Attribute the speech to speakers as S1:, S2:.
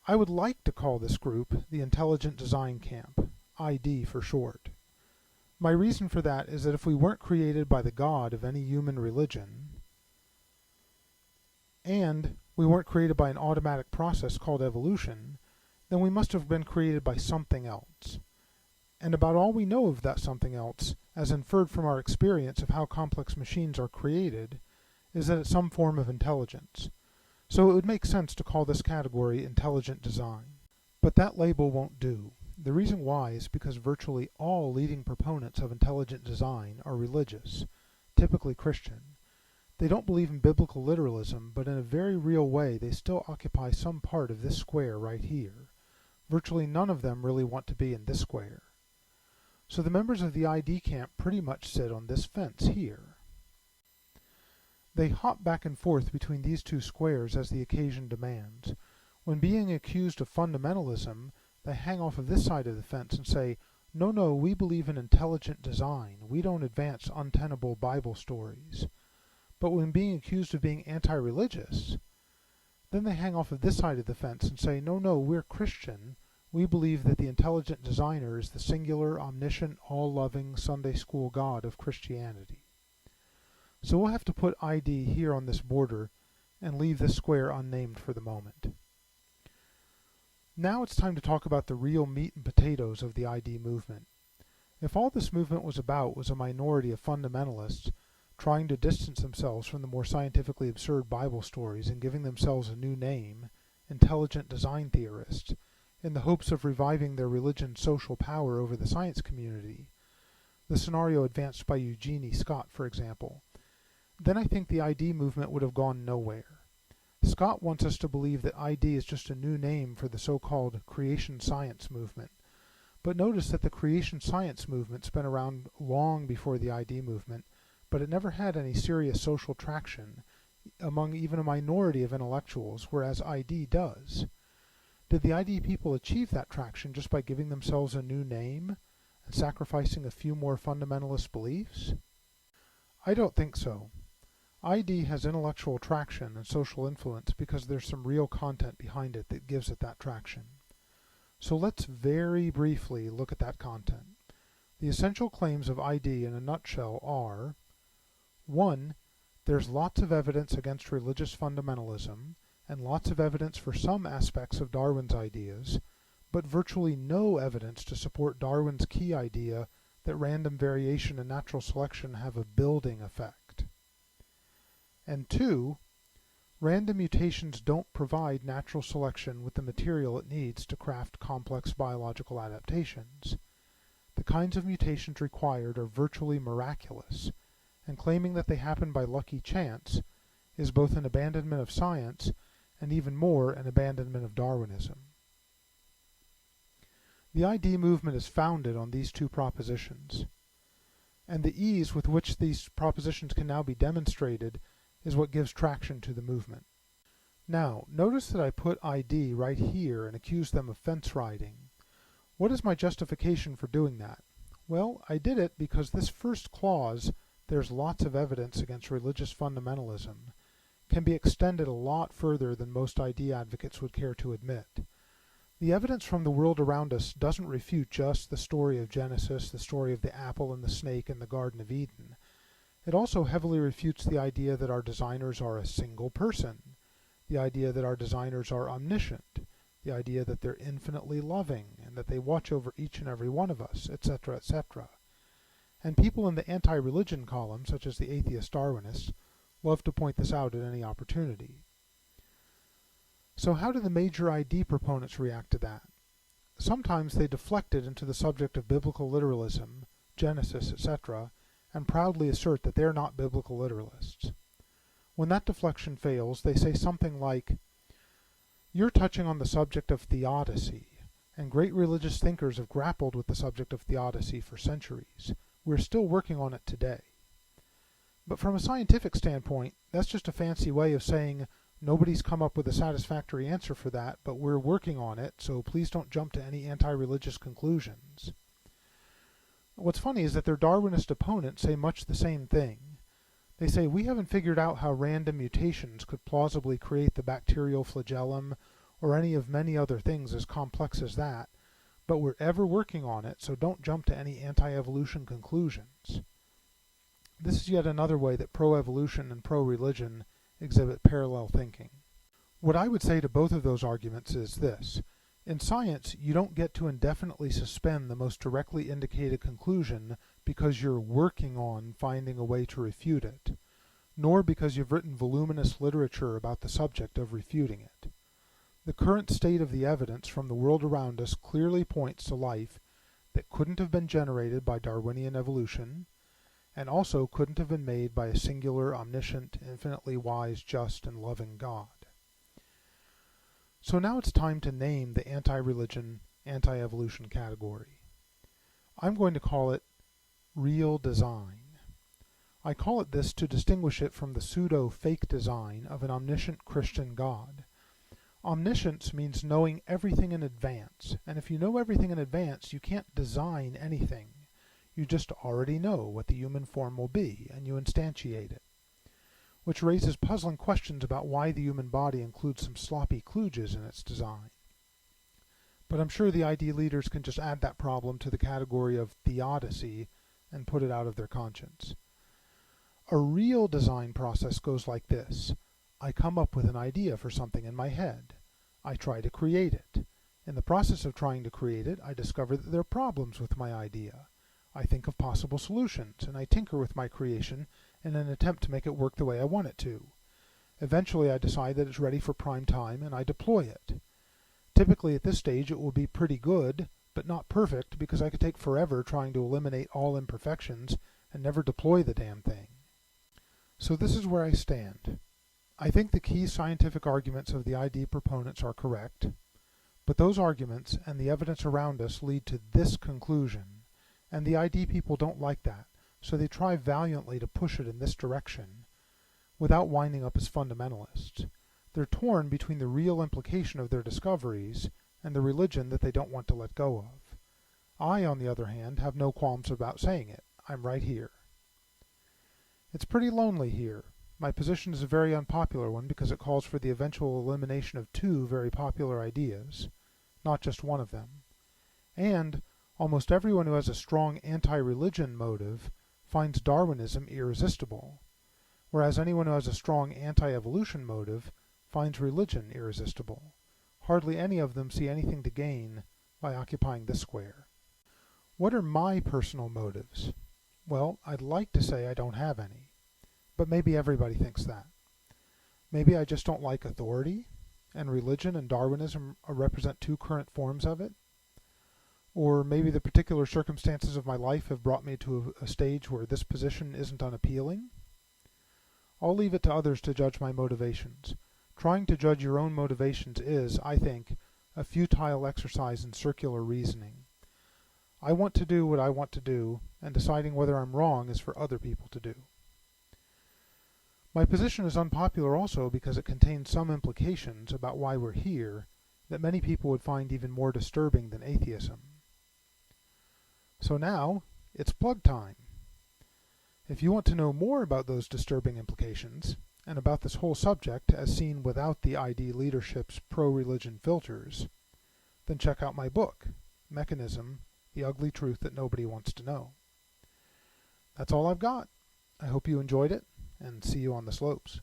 S1: I would like to call this group the Intelligent Design Camp, ID for short. My reason for that is that if we weren't created by the God of any human religion, and we weren't created by an automatic process called evolution, then we must have been created by something else. And about all we know of that something else, as inferred from our experience of how complex machines are created, is that it's some form of intelligence. So it would make sense to call this category intelligent design. But that label won't do. The reason why is because virtually all leading proponents of intelligent design are religious, typically Christian. They don't believe in biblical literalism, but in a very real way they still occupy some part of this square right here. Virtually none of them really want to be in this square. So the members of the ID camp pretty much sit on this fence here. They hop back and forth between these two squares as the occasion demands. When being accused of fundamentalism, they hang off of this side of the fence and say, no, we believe in intelligent design. We don't advance untenable Bible stories. But when being accused of being anti-religious, then they hang off of this side of the fence and say, no, we're Christian. We believe that the intelligent designer is the singular, omniscient, all-loving Sunday school God of Christianity. So we'll have to put ID here on this border and leave this square unnamed for the moment. Now it's time to talk about the real meat and potatoes of the ID movement. If all this movement was about was a minority of fundamentalists trying to distance themselves from the more scientifically absurd Bible stories and giving themselves a new name, intelligent design theorists, in the hopes of reviving their religion's social power over the science community, the scenario advanced by Eugenie Scott, for example, then I think the ID movement would have gone nowhere. Scott wants us to believe that ID is just a new name for the so-called creation science movement. But notice that the creation science movement's been around long before the ID movement, but it never had any serious social traction among even a minority of intellectuals, whereas ID does. Did the ID people achieve that traction just by giving themselves a new name and sacrificing a few more fundamentalist beliefs? I don't think so. ID has intellectual traction and social influence because there's some real content behind it that gives it that traction. So let's very briefly look at that content. The essential claims of ID in a nutshell are: 1. There's lots of evidence against religious fundamentalism, and lots of evidence for some aspects of Darwin's ideas, but virtually no evidence to support Darwin's key idea that random variation and natural selection have a building effect. And 2, random mutations don't provide natural selection with the material it needs to craft complex biological adaptations. The kinds of mutations required are virtually miraculous, and claiming that they happen by lucky chance is both an abandonment of science and even more an abandonment of Darwinism. The ID movement is founded on these two propositions, and the ease with which these propositions can now be demonstrated is what gives traction to the movement. Now, notice that I put ID right here and accuse them of fence riding. What is my justification for doing that? Well, I did it because this first clause, there's lots of evidence against religious fundamentalism, can be extended a lot further than most ID advocates would care to admit. The evidence from the world around us doesn't refute just the story of Genesis, the story of the apple and the snake in the Garden of Eden. It also heavily refutes the idea that our designers are a single person, the idea that our designers are omniscient, the idea that they're infinitely loving and that they watch over each and every one of us, etc., etc. And people in the anti-religion column, such as the atheist Darwinists, love to point this out at any opportunity. So how do the major ID proponents react to that? Sometimes they deflect it into the subject of biblical literalism, Genesis, etc., and proudly assert that they're not biblical literalists. When that deflection fails, they say something like, "You're touching on the subject of theodicy, and great religious thinkers have grappled with the subject of theodicy for centuries. We're still working on it today." But from a scientific standpoint, that's just a fancy way of saying nobody's come up with a satisfactory answer for that, but we're working on it, so please don't jump to any anti-religious conclusions. What's funny is that their Darwinist opponents say much the same thing. They say, we haven't figured out how random mutations could plausibly create the bacterial flagellum or any of many other things as complex as that, but we're ever working on it, so don't jump to any anti-evolution conclusions. This is yet another way that pro-evolution and pro-religion exhibit parallel thinking. What I would say to both of those arguments is this. In science, you don't get to indefinitely suspend the most directly indicated conclusion because you're working on finding a way to refute it, nor because you've written voluminous literature about the subject of refuting it. The current state of the evidence from the world around us clearly points to life that couldn't have been generated by Darwinian evolution, and also couldn't have been made by a singular, omniscient, infinitely wise, just, and loving God. So now it's time to name the anti-religion, anti-evolution category. I'm going to call it real design. I call it this to distinguish it from the pseudo-fake design of an omniscient Christian God. Omniscience means knowing everything in advance, and if you know everything in advance, you can't design anything. You just already know what the human form will be, and you instantiate it. Which raises puzzling questions about why the human body includes some sloppy kludges in its design. But I'm sure the ID leaders can just add that problem to the category of theodicy and put it out of their conscience. A real design process goes like this. I come up with an idea for something in my head. I try to create it. In the process of trying to create it, I discover that there are problems with my idea. I think of possible solutions, and I tinker with my creation in an attempt to make it work the way I want it to. Eventually I decide that it's ready for prime time, and I deploy it. Typically at this stage it will be pretty good, but not perfect, because I could take forever trying to eliminate all imperfections and never deploy the damn thing. So this is where I stand. I think the key scientific arguments of the ID proponents are correct, but those arguments and the evidence around us lead to this conclusion, and the ID people don't like that, so they try valiantly to push it in this direction, without winding up as fundamentalists. They're torn between the real implication of their discoveries and the religion that they don't want to let go of. I, on the other hand, have no qualms about saying it. I'm right here. It's pretty lonely here. My position is a very unpopular one because it calls for the eventual elimination of two very popular ideas, not just one of them. And almost everyone who has a strong anti-religion motive finds Darwinism irresistible, whereas anyone who has a strong anti-evolution motive finds religion irresistible. Hardly any of them see anything to gain by occupying this square. What are my personal motives? Well, I'd like to say I don't have any, but maybe everybody thinks that. Maybe I just don't like authority, and religion and Darwinism represent two current forms of it. Or maybe the particular circumstances of my life have brought me to a stage where this position isn't unappealing. I'll leave it to others to judge my motivations. Trying to judge your own motivations is, I think, a futile exercise in circular reasoning. I want to do what I want to do, and deciding whether I'm wrong is for other people to do. My position is unpopular also because it contains some implications about why we're here that many people would find even more disturbing than atheism. So now, it's plug time. If you want to know more about those disturbing implications, and about this whole subject as seen without the ID leadership's pro-religion filters, then check out my book, Mechanism, The Ugly Truth That Nobody Wants to Know. That's all I've got. I hope you enjoyed it, and see you on the slopes.